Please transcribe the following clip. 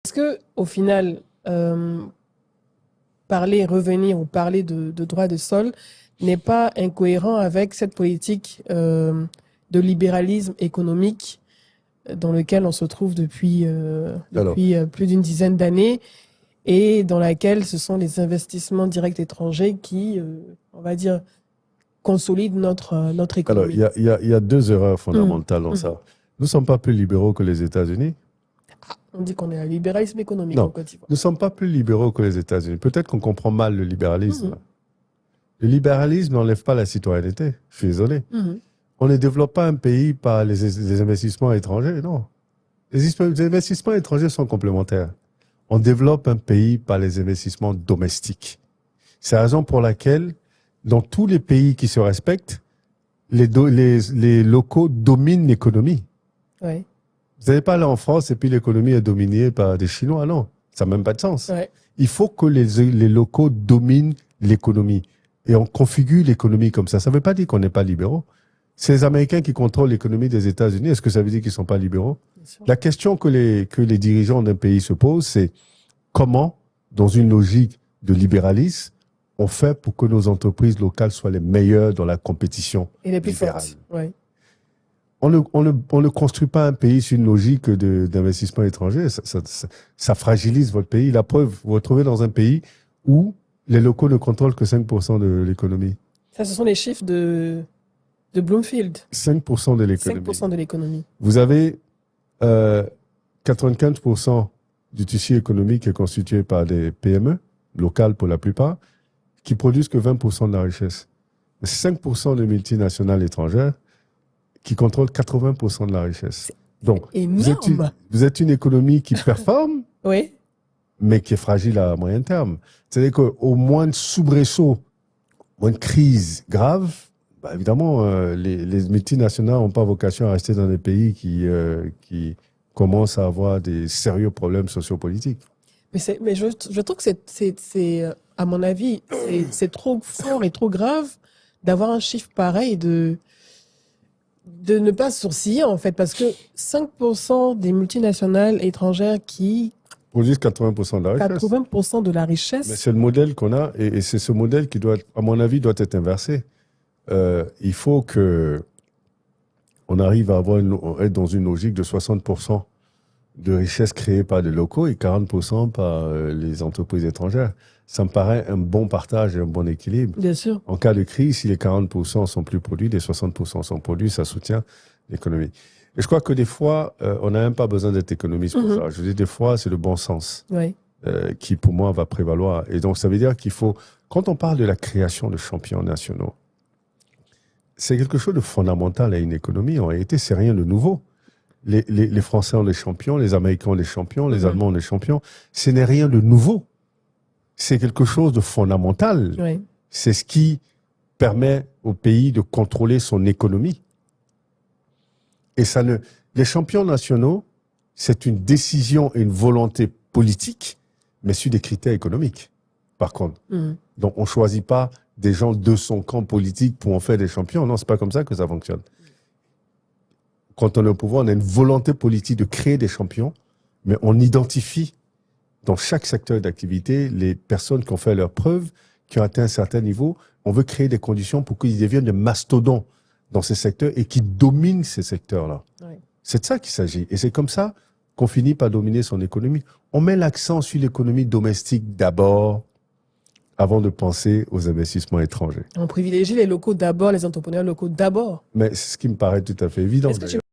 Est-ce que, au final, revenir ou parler de droit de sol n'est pas incohérent avec cette politique de libéralisme économique dans lequel on se trouve depuis plus d'une dizaine d'années et dans laquelle ce sont les investissements directs étrangers qui, on va dire, consolident notre économie? Alors, il y a deux erreurs fondamentales dans ça. Nous ne sommes pas plus libéraux que les États-Unis. On dit qu'on est un libéralisme économique en Côte d'Ivoire. Nous ne sommes pas plus libéraux que les États-Unis. Peut-être qu'on comprend mal le libéralisme. Le libéralisme n'enlève pas la citoyenneté. Je suis désolé. On ne développe pas un pays par les investissements étrangers, non. Les investissements étrangers sont complémentaires. On développe un pays par les investissements domestiques. C'est la raison pour laquelle, dans tous les pays qui se respectent, les locaux dominent l'économie. Ouais. Vous n'allez pas aller en France et puis l'économie est dominée par des Chinois, non. Ça n'a même pas de sens. Ouais. Il faut que les locaux dominent l'économie. Et on configure l'économie comme ça. Ça ne veut pas dire qu'on n'est pas libéraux. C'est les Américains qui contrôlent l'économie des États-Unis. Est-ce que ça veut dire qu'ils ne sont pas libéraux? La question que les dirigeants d'un pays se posent, c'est comment, dans une logique de libéralisme, on fait pour que nos entreprises locales soient les meilleures dans la compétition et les plus libérale. fortes. Ouais. On ne construit pas un pays sur une logique d'investissement étranger. Ça fragilise votre pays. La preuve, vous vous retrouvez dans un pays où les locaux ne contrôlent que 5% de l'économie. Ça, ce sont les chiffres de Bloomfield. 5% de l'économie. 5% de l'économie. Vous avez 95% du tissu économique qui est constitué par des PME, locales pour la plupart, qui produisent que 20% de la richesse. 5% de multinationales étrangères qui contrôlent 80% de la richesse. Donc, vous êtes une économie qui performe, oui, mais qui est fragile à moyen terme. C'est-à-dire qu'au moins de soubresaut, moins de crise grave, bah évidemment, les multinationales n'ont pas vocation à rester dans des pays qui commencent à avoir des sérieux problèmes sociopolitiques. Mais je trouve que c'est à mon avis, c'est trop fort et trop grave d'avoir un chiffre pareil de ne pas sourciller, en fait, parce que 5% des multinationales étrangères qui produisent 80% de la richesse. 80% de la richesse. Mais c'est le modèle qu'on a, et c'est ce modèle qui doit, à mon avis, doit être inversé. Il faut qu'on arrive à être dans une logique de 60% de richesse créée par les locaux et 40% par les entreprises étrangères. Ça me paraît un bon partage et un bon équilibre. Bien sûr. En cas de crise, si les 40% sont plus produits, les 60% sont produits, ça soutient l'économie. Et je crois que des fois, on n'a même pas besoin d'être économiste pour ça. Je dis des fois, c'est le bon sens qui, pour moi, va prévaloir. Et donc, ça veut dire qu'il faut, quand on parle de la création de champions nationaux, c'est quelque chose de fondamental à une économie. En réalité, c'est rien de nouveau. Les Français ont des champions, les Américains ont des champions, les Allemands ont des champions. Ce n'est rien de nouveau. C'est quelque chose de fondamental. Oui. C'est ce qui permet au pays de contrôler son économie. Et les champions nationaux, c'est une décision et une volonté politique, mais sur des critères économiques, par contre. Donc, on ne choisit pas des gens de son camp politique pour en faire des champions. Non, ce n'est pas comme ça que ça fonctionne. Quand on est au pouvoir, on a une volonté politique de créer des champions, mais on identifie dans chaque secteur d'activité les personnes qui ont fait leurs preuves, qui ont atteint un certain niveau. On veut créer des conditions pour qu'ils deviennent des mastodons dans ces secteurs et qui dominent ces secteurs-là. Oui. C'est de ça qu'il s'agit. Et c'est comme ça qu'on finit par dominer son économie. On met l'accent sur l'économie domestique d'abord, avant de penser aux investissements étrangers. On privilégie les locaux d'abord, les entrepreneurs locaux d'abord. Mais c'est ce qui me paraît tout à fait évident.